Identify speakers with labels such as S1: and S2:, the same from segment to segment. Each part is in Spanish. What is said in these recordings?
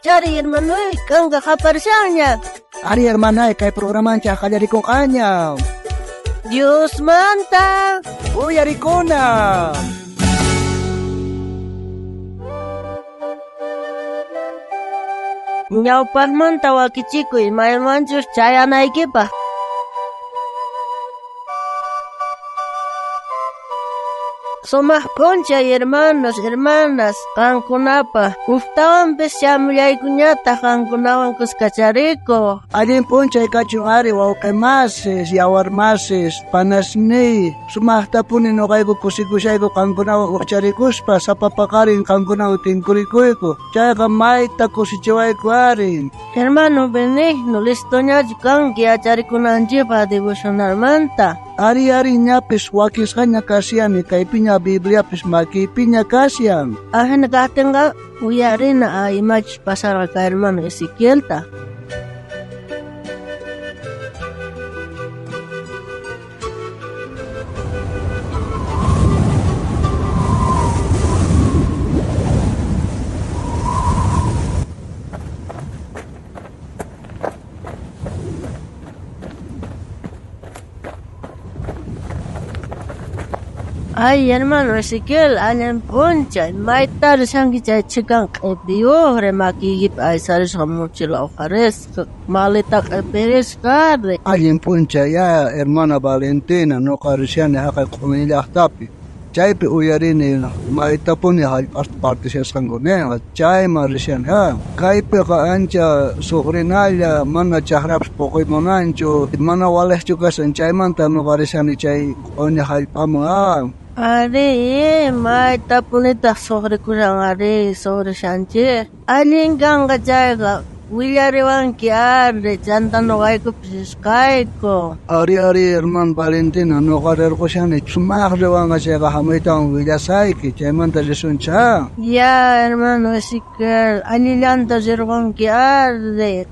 S1: Cari hermano, kang kakaparsanya.
S2: Ari hermana, kay programan siya kaya rikong kanya.
S1: Diyos manta.
S2: Uy, ari ko na.
S1: Nyaw parman tawa kichikoy, may manjus chaya na ikipa. Somos concha y hermanos, hermanas, kankunapa. Uftawan pesyamulay kunyata kankunawan kuskachariko.
S2: Alin ponchay kachung ari wow kay mases, yawar mases, panasni. Sumahta po nino kay ko kusikusay ko kankunawan kacarikuspa sa papakarin kankunawan tingkurikoy ko. Chaya ka maita ko si chiway ko arin.
S1: Hermano benigno, listo niya jikang kiachari kunanji pa devotional manta.
S2: Ari-ari niya pis wakis kanya kasiyan kay pinya Biblia pis maki pinya kasiyan.
S1: Ahan nagatenga uyari na image pasar ka hermano Ezekiel ta. Ay, hermano Ezekiel, alam poncha, may tar siyang kichachikang kabiyo, remakigip ay saris kamuchila o kares, malitak ay peres kare.
S2: Alin puncha ya hermana Valentina no karisyan ni hakay kumilyak tapi. Chay pe uyari ni maita po ni parte siya sanggone, chay marisyan ha. Kay pe ka ancha sukrinalya mana chahrap pokoy monancho, mana wales juga san chay man tano karisyan ni chay onya halpamo ha.
S1: Are, may tapunita sobre kurang are sobre shanche. Alin gang kajayga, wilariwan ki are, jantan no kay ko piskay ko.
S2: Ari herman Valentina no karer ko siya ni sumakrewan nga siya kahamitang wilasay ki chay man talisun siya.
S1: Ya, hermano Ezekiel, anilan tajirwan ki are.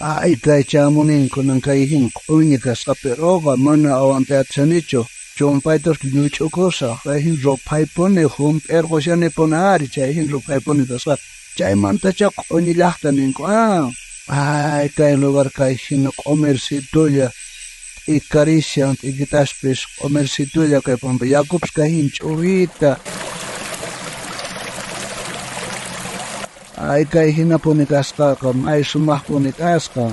S2: Ay, kay chamunin ko ng kaihing kunika sa peroga mana awan te atsanicho. Chompay tos kinucho ko sa kaihing ropay po ni humper ko siya ni ponari chaihing ropay po ni tasat. Chay man ta siya kunilaktanin ko Ay, kay lugar kay sinokomersituya. Ikarisyan, ikitaspis komersituya kay pompa. Jakobs kahin churita. Ay kay hinapunikas ka ay sumahpunikas ka.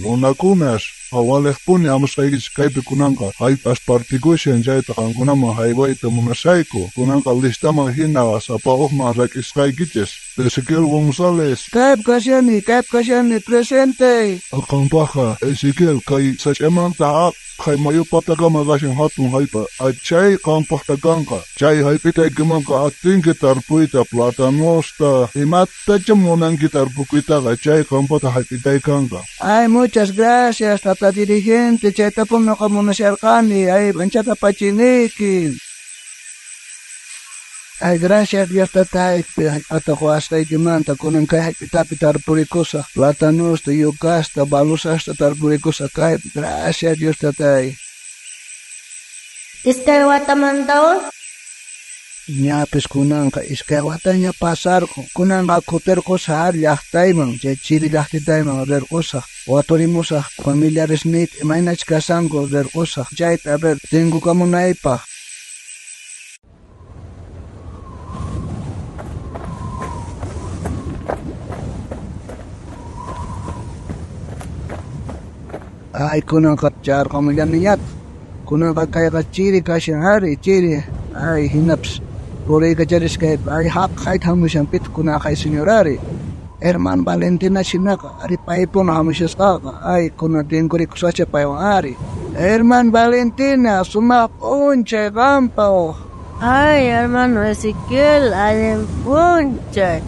S3: Monakunas, awalek puni amos kaigis kaipi kunangka, hay pas partikusian jaita kan kunama haywaita munasaiko, kunangka listama hinaga sa paokma rakis kaigites, Ezekiel González.
S2: Kaip kasyani, presente.
S3: Akang baka, Ezekiel kay sa emang taak, kay mayo pataga magasing hatong haypa, at chay kang patagang ka, chay haypitay gimang ka ating gitar puita platanosta, imata jamunang gitar pukuita ka, chay kang pata haypitay kang ka.
S2: Ay, muchas gracias, tata dirigente, chay tapong nakamunasyarkani, ay, banchata pachinikin. Ay, gracias Dios tatay, at ako hasta ikimanta, kunang kahit pitapitar purikosa, platanos, tuyukasta, balusasta tarpurikosa, kahit, gracias Dios tatay.
S1: Iskawataman daw?
S2: Inyapis kunang ka iskawatan niya pasar ko, kunang kakuter ko sa haryaktay mang, chay chili laktitay mga rer ko sa, watori mo sa, familiares nit, imay na chikasan ko rer ko sa, chay taber, tinggo ka mo na ipa. Ay, kunang katsyar kamilyan niyat. Kunang kaya chiri kasyang hari, chiri. Ay, hinaps. Puri ka charis kahit, ay hak kahit hamu siyang pit kunang kay senyorari. Herman Valentina sinaka, ari paipo na hamu siya skaka. Ay, kunang tingkuri kusasya pa yung hari. Herman Valentina, sumapunche kampaw.
S1: Ay, hermano Ezekiel, alam punche.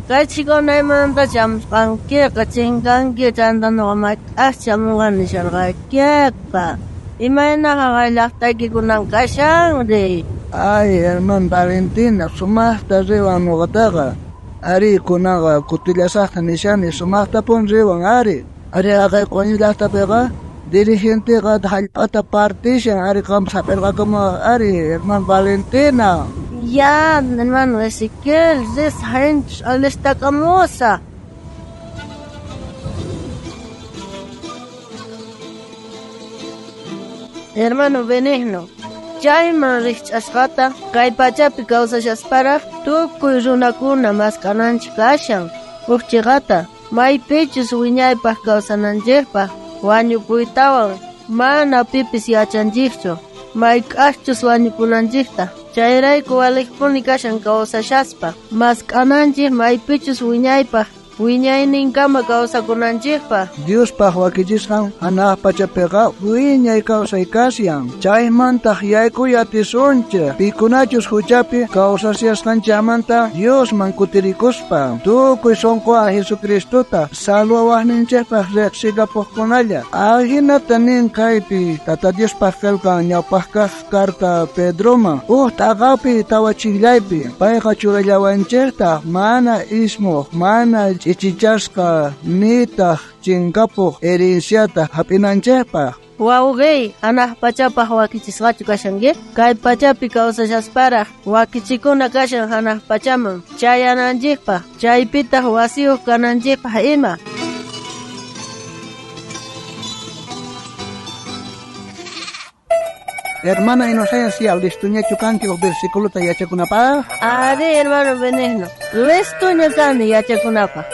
S1: Kachiko na iman ta jam kangke kaching kangke janda no mak jamungan ni syarga keka. Imay nakakailak tayo kunang kasyang de.
S2: Ay, hermano Valentina, sumasta riwan nuqataqa. Ari kunaqa kutilasaqta nishani sumaqta pun riwan ari. Ari aqay q'uñilaqtapiqa dirigentiqa hallp'ata partishan ari qamsapirqa como ari hermano Valentina.
S1: Ya, hermano Ezequiel, gente alistakamusa. Hermano Benigno, chayman rikch'asqata kay pachapi kawsashasparaq tukuy runakuna maskananchik kashan. Ukchiqata maypichus wiñaypaq kawsananchikpaq wañupuytawan mana pipis yachanchikchu may k'aqchus wañukunanchikta. Chayrayku walikpuni kashan kawsashaspa maskananchik maypichus wiñaypaq wiñayninkama kawsakunanchikpaq.
S2: Diospaq wakichisqan hanaq pachapiqa wiñay kawsay kasyan. Chaymantaq yaykuyatisunchik pikunachus huchapi kawsasiyasqanchamanta Diosman kutirikuspa tukuy sunquwan Jesucristuta salwawaqninchikpaq riqsikapuqkunalla. Hinata nin kaypi Tata Diospaq kalkan ñawpaq kaq karta Pedroman taqapi tawachillaypi payqa churallawanchikta mana ismuq mana ichichasqa nitaq chinkapuq herenciata hap'inanchikpaq.
S1: Wawqay, hanaq pachapaq wakichisqachu kashanki? Kay pachapi kawsashasparaq wakichikuna kashan hanaq pachaman chayananchikpaq, chaypitaq wasiyuq kananchikpaq ima.
S2: Hermana Inocencia, listuñachu kanki versículo yachakunapaq?
S1: Ari, hermano Benigno, listuña kani yachakunapaq.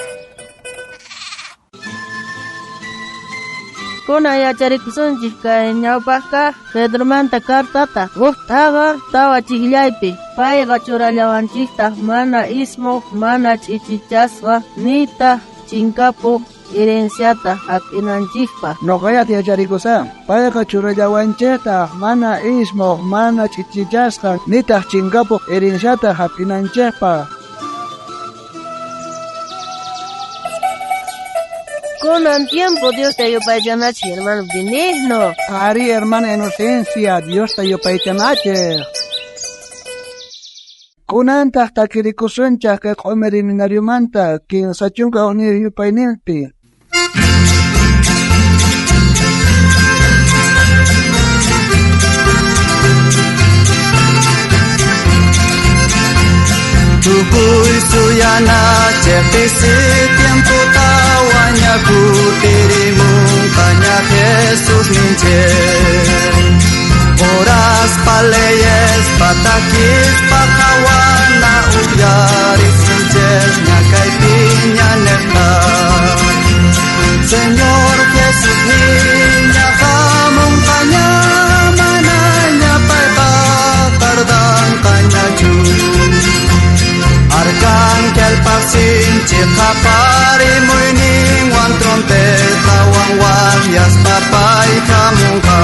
S1: Kuna yacharikusunchik kay ñawpaqqa Pedromanta kartata taqa tawachillaypi payqa churallawanchikta mana ismuq mana ch'ichichasqa nitaq chinkapuq herenciata hap'inanchikpaq.
S2: Noqayata yacharikusan payqa churallawanchikta mana ismuq mana ch'ichichasqa nitaq chinkapuq herenciata hap'inanchikpaq.
S1: Kunan tiempo Dios te yupaychanachi, hermano Benigno.
S2: Ari, hermana Inocencia, Dios te yupaychanachi. Kunantaq takirikusunchaq kay q'umi seminariumanta kinsachunqa unir yupayninpi.
S4: Tukuy suyana chepisi tiempo tawanya kutirimun kanya Jesus ninche. Oras paleyes patakis pakawana uyaris ninches nyakay piña neta. Señor Jesus niña kamong kanya mananya paypa tardang kanya jun. Arcángel pasin chikapari muining wan trompeta wan wayas papay kamungka.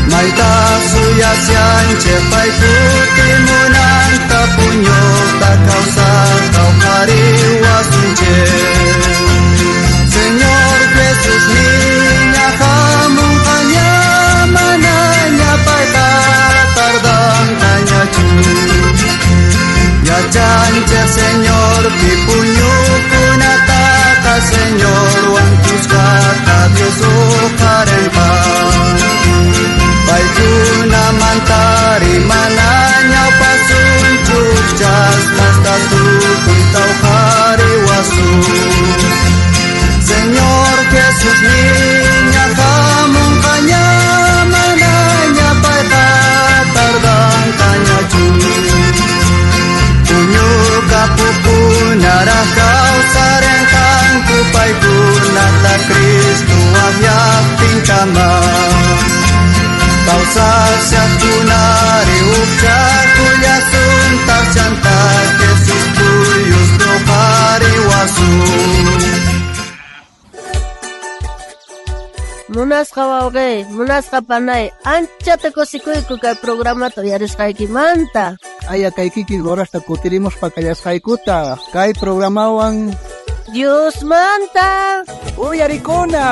S4: Maita suyasyan chepay kutimunan tapunyo takausa kaukari wasunche. Señor Jesus niña kamungkanya mananya paita tardang kanya chun. Ya chancha Señor, mi puño kunataka Señor, wantus kata Dios ukarempa. Baikuna mantari mananya pasun chuchas hasta tu kuitau hari wasu. Señor Jesús niña kamungkanya mananya paita tardang kanya kapuku narakau sarengkang kupai kunata Kristu ahyak tingkama. Kau sasya kunari ukja kuyasun tak cantak Yesus tuyus hari wasu.
S1: Munasqa wawqay, munasqa panay, anchata kusikuyku kay programato yarisqaykimanta.
S2: Aya kay kiki horasta kutirimos pakayasqaykuta kay programawan
S1: Dios manta.
S2: uyarikuna.